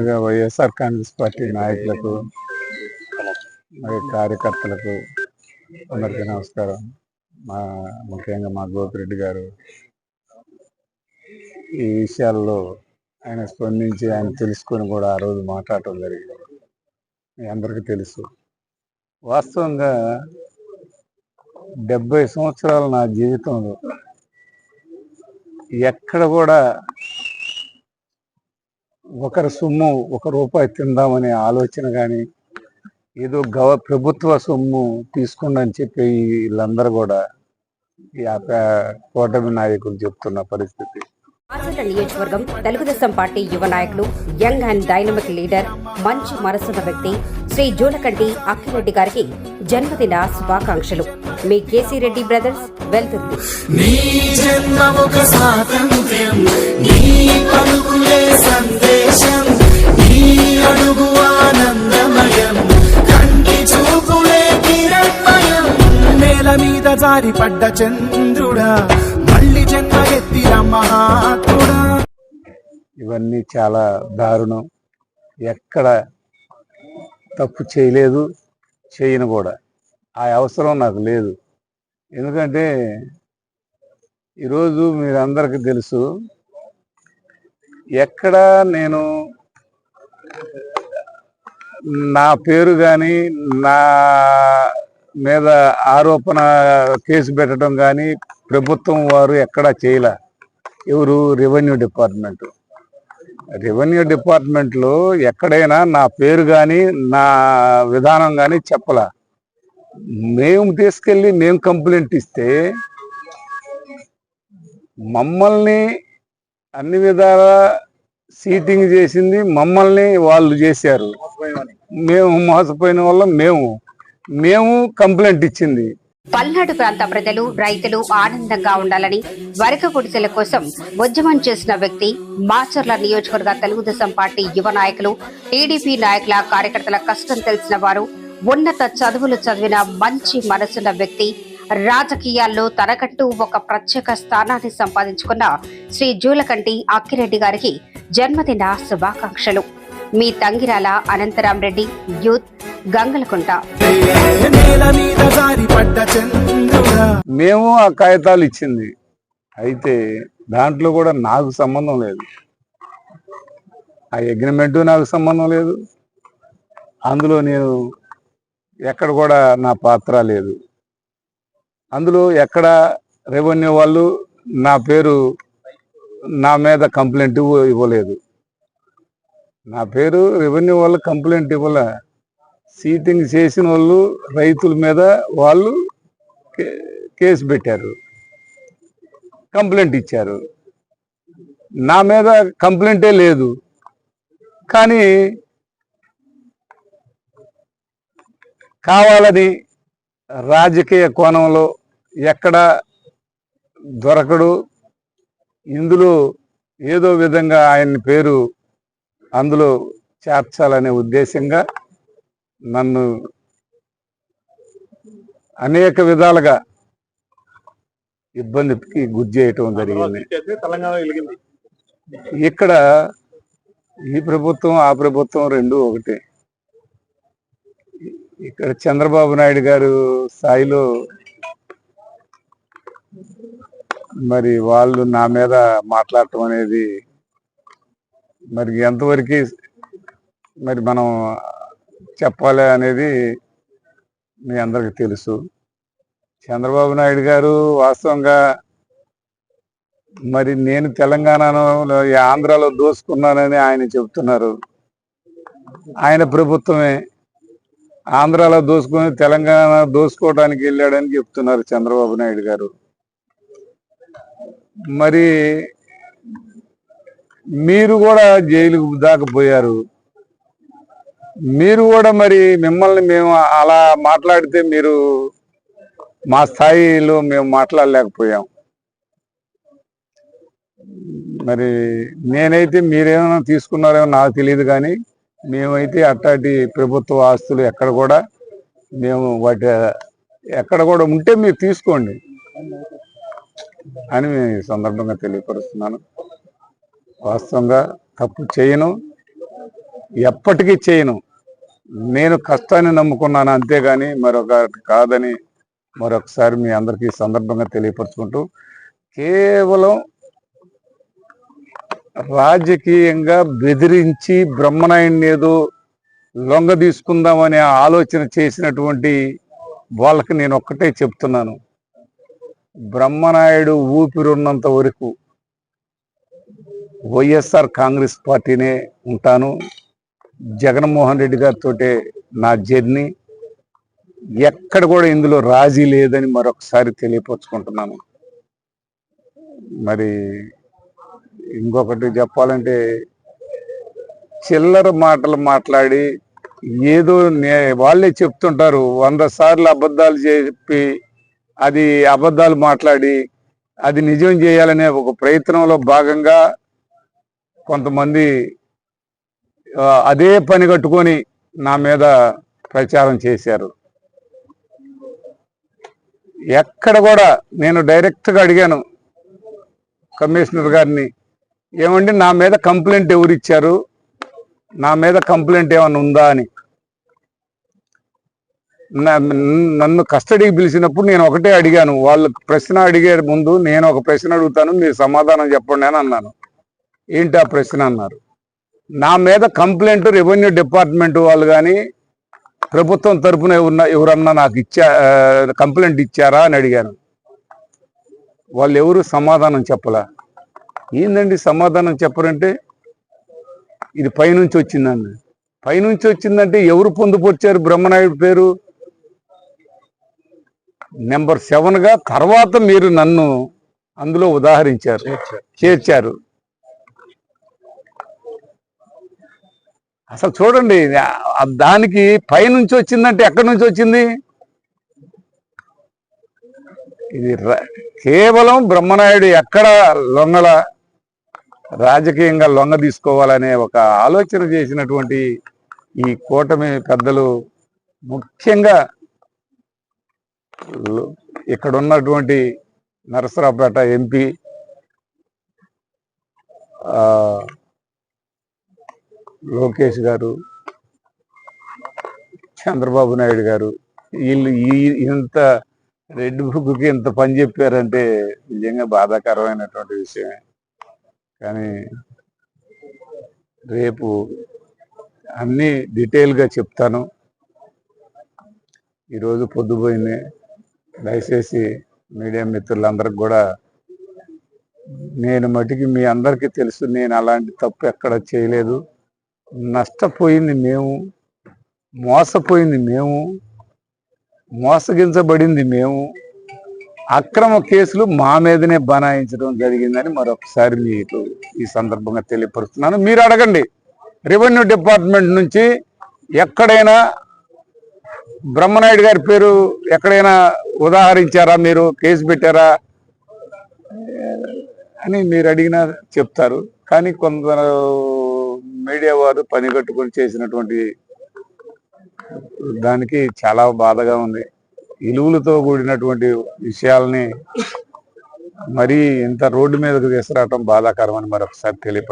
ముందుగా వైఎస్ఆర్ కాంగ్రెస్ పార్టీ నాయకులకు మరియు కార్యకర్తలకు అందరికీ నమస్కారం. ముఖ్యంగా మా గోపిరెడ్డి గారు ఈ విషయాల్లో ఆయన స్పందించి ఆయన తెలుసుకొని కూడా ఆ రోజు మాట్లాడటం జరిగింది. మీ అందరికీ తెలుసు. వాస్తవంగా 70 సంవత్సరాల నా జీవితంలో ఎక్కడ కూడా ఒకరి సొమ్ము ₹1 తిందామనే ఆలోచన కానీ, ఏదో ప్రభుత్వ సొమ్ము తీసుకుందని చెప్పి వీళ్ళందరూ కూడా ఈ కూటమి నాయకులు చెప్తున్న పరిస్థితి. మాచర్ల నియోజకవర్గం తెలుగుదేశం పార్టీ యువ నాయకులు, యంగ్ అండ్ డైనమిక్ లీడర్, మంచి మనసున్న వ్యక్తి శ్రీ జూలకంటి అక్కిరెడ్డి గారికి జన్మదిన శుభాకాంక్షలు. మీ కేసీ రెడ్డి బ్రదర్స్, వెల్తుర్తి. నేల మీద జారి పడ్డ చంద్రుడా, మళ్ళీ జన్మ ఎత్తిన మహాత్ముడా. ఇవన్నీ చాలా దారుణం. ఎక్కడ తప్పు చేయలేదు, చేయను కూడా. ఆ అవసరం నాకు లేదు. ఎందుకంటే ఈరోజు మీరందరికీ తెలుసు, ఎక్కడ నేను నా పేరు కానీ, నా మీద ఆరోపణ కేసు పెట్టడం కానీ ప్రభుత్వం వారు ఎక్కడా చేయలే. ఎవరు? Revenue department. రెవెన్యూ డిపార్ట్మెంట్లో ఎక్కడైనా నా పేరు కానీ, నా విధానం కానీ చెప్పలా. మేము తీసుకెళ్ళి మేము కంప్లైంట్ ఇస్తే మమ్మల్ని అన్ని విధాల సీటింగ్ చేసింది మమ్మల్ని వాళ్ళు చేశారు. మేము మోసపోయిన వల్ల మేము కంప్లైంట్ ఇచ్చింది. పల్నాడు ప్రాంత ప్రజలు, రైతులు ఆనందంగా ఉండాలని వరక గుడిసెల కోసం ఉద్యమం చేసిన వ్యక్తి, మాచర్ల నియోజకవర్గ తెలుగుదేశం పార్టీ యువ నాయకులు, టీడీపీ నాయకుల కార్యకర్తల కష్టం తెలిసిన వారు, ఉన్నత చదువులు చదివిన మంచి మనసున్న వ్యక్తి, రాజకీయాల్లో తనకంటూ ఒక ప్రత్యేక స్థానాన్ని సంపాదించుకున్న శ్రీ జూలకంటి అక్కిరెడ్డి గారికి జన్మదిన శుభాకాంక్షలు. మీ తంగిరాల అనంతరామరెడ్డి, యూత్, గంగలకుంట. మేము ఆ కాగితాలు ఇచ్చింది అయితే దాంట్లో కూడా నాకు సంబంధం లేదు. ఆ అగ్రిమెంటు నాకు సంబంధం లేదు. అందులో నేను ఎక్కడ కూడా నా పాత్ర లేదు. అందులో ఎక్కడ రెవెన్యూ వాళ్ళు నా పేరు, నా మీద కంప్లైంట్ ఇవ్వలేదు. నా పేరు రెవెన్యూ వాళ్ళు కంప్లైంట్ ఇవ్వలే. సీటింగ్ చేసిన వాళ్ళు రైతుల మీద వాళ్ళు కేసు పెట్టారు, కంప్లైంట్ ఇచ్చారు. నా మీద కంప్లైంటే లేదు. కానీ కావాలని రాజకీయ కోణంలో ఎక్కడ దొరకడు, ఇందులో ఏదో విధంగా ఆయన పేరు అందులో చేర్చాలనే ఉద్దేశంగా నన్ను అనేక విధాలుగా ఇబ్బందికి గురి చేయటం జరిగింది. ఇక్కడ ఈ ప్రభుత్వం, ఆ ప్రభుత్వం రెండు ఒకటే. ఇక్కడ చంద్రబాబు నాయుడు గారు స్థాయిలో మరి వాళ్ళు నా మీద మాట్లాడటం అనేది మరి ఎంతవరకు మరి మనం చెప్పాలి అనేది మీ అందరికీ తెలుసు. చంద్రబాబు నాయుడు గారు వాస్తవంగా మరి నేను తెలంగాణలో, ఆంధ్రాలో దోసుకున్నానని ఆయన చెప్తున్నారు. ఆయన ప్రభుత్వమే ఆంధ్రాలో దోసుకుని తెలంగాణ దోసుకోవడానికి వెళ్ళాడని చెప్తున్నారు చంద్రబాబు నాయుడు గారు. మరి మీరు కూడా జైలుకు దాకా పోయారు. మీరు కూడా మరి మిమ్మల్ని మేము అలా మాట్లాడితే మీరు మా స్థాయిలో మేము మాట్లాడలేకపోయాం. మరి నేనైతే మీరేమైనా తీసుకున్నారేమో నాకు తెలియదు, కానీ మేమైతే అట్టాటి ప్రభుత్వ ఆస్తులు ఎక్కడ కూడా మేము వాటి ఎక్కడ కూడా ఉంటే మీరు తీసుకోండి అని ఈ సందర్భంగా తెలియపరుస్తున్నాను. వాస్తవంగా తప్పు చేయను. ఎప్పటికీ చేయను. నేను కష్టాన్ని నమ్ముకున్నాను అంతేగాని మరొక కాదని మరొకసారి మీ అందరికీ ఈ సందర్భంగా తెలియపరుచుకుంటూ, కేవలం రాజకీయంగా బెదిరించి బ్రహ్మనాయుడిని ఏదో లొంగ తీసుకుందామనే ఆలోచన చేసినటువంటి వాళ్ళకి నేను ఒక్కటే చెప్తున్నాను, బ్రహ్మనాయుడు ఊపిరున్నంత వరకు వైఎస్ఆర్ కాంగ్రెస్ పార్టీనే ఉంటాను. జగన్మోహన్ రెడ్డి గారితో నా జర్నీ, ఎక్కడ కూడా ఇందులో రాజీ లేదని మరొకసారి తెలియపరుచుకుంటున్నాను. మరి ఇంకొకటి చెప్పాలంటే, చిల్లర మాటలు మాట్లాడి ఏదో వాళ్ళే చెప్తుంటారు 100 సార్లు అబద్ధాలు చెప్పి అది అబద్ధాలు మాట్లాడి అది నిజం చేయాలనే ఒక ప్రయత్నంలో భాగంగా కొంతమంది అదే పని కట్టుకొని నా మీద ప్రచారం చేశారు. ఎక్కడ కూడా నేను డైరెక్ట్గా అడిగాను కమిషనర్ గారిని, ఏమండి నా మీద కంప్లైంట్ ఎవరు ఇచ్చారు, నా మీద కంప్లైంట్ ఏమైనా ఉందా అని. నన్ను కస్టడీకి పిలిచినప్పుడు నేను ఒకటే అడిగాను, వాళ్ళు ప్రశ్న అడిగే ముందు నేను ఒక ప్రశ్న అడుగుతాను, మీరు సమాధానం చెప్పండి అని అన్నాను. ఏంటి ఆ ప్రశ్న అన్నారు. నా మీద కంప్లైంట్ రెవెన్యూ డిపార్ట్మెంట్ వాళ్ళు కానీ ప్రభుత్వం తరఫున ఎవరన్నా నాకు కంప్లైంట్ ఇచ్చారా అని అడిగాను. వాళ్ళు ఎవరు సమాధానం చెప్పలా. ఏందండి సమాధానం చెప్పరంటే, ఇది పైనుంచి వచ్చిందండి. పైనుంచి వచ్చిందంటే ఎవరు పొందుపరిచారు బ్రహ్మనాయుడు పేరు? నెంబర్ 7గా తర్వాత మీరు నన్ను అందులో ఉదాహరించారు, చేర్చారు. అసలు చూడండి, దానికి పైనుంచి వచ్చిందంటే ఎక్కడి నుంచి వచ్చింది? ఇది కేవలం బ్రహ్మనాయుడు ఎక్కడ రాజకీయంగా లొంగ తీసుకోవాలనే ఒక ఆలోచన చేసినటువంటి ఈ కూటమి పెద్దలు, ముఖ్యంగా ఇక్కడ ఉన్నటువంటి నరసరావుపేట ఎంపీ లోకేష్ గారు, చంద్రబాబు నాయుడు గారు, వీళ్ళు ఇంత రెడ్ బుక్కి ఇంత పని చెప్పారంటే నిజంగా బాధాకరమైనటువంటి విషయమే. కానీ రేపు అన్నీ డీటెయిల్గా చెప్తాను. ఈరోజు పొద్దుపోయింది. దయచేసి మీడియా మిత్రులందరికి కూడా, నేను మటుకి మీ అందరికీ తెలుసు, నేను అలాంటి తప్పు ఎక్కడ చేయలేదు. నష్టపోయింది మేము, మోసపోయింది మేము, మోసగించబడింది మేము, అక్రమ కేసులు మా మీదనే బనాయించడం జరిగిందని మరొకసారి మీకు ఈ సందర్భంగా తెలియపరుస్తున్నాను. మీరు అడగండి, రెవెన్యూ డిపార్ట్మెంట్ నుంచి ఎక్కడైనా బ్రహ్మనాయుడు గారి పేరు ఎక్కడైనా ఉదాహరించారా, మీరు కేసు పెట్టారా అని మీరు అడిగినా చెప్తారు. కానీ కొందరు మీడియా వారు పని కట్టుకొని చేసినటువంటి దానికి చాలా బాధగా ఉంది. ఇలువలతో కూడినటువంటి విషయాల్ని మరీ ఇంత రోడ్డు మీదకు తీసుకురావటం బాధాకరమని మరొకసారి తెలియపరుస్తున్నాను.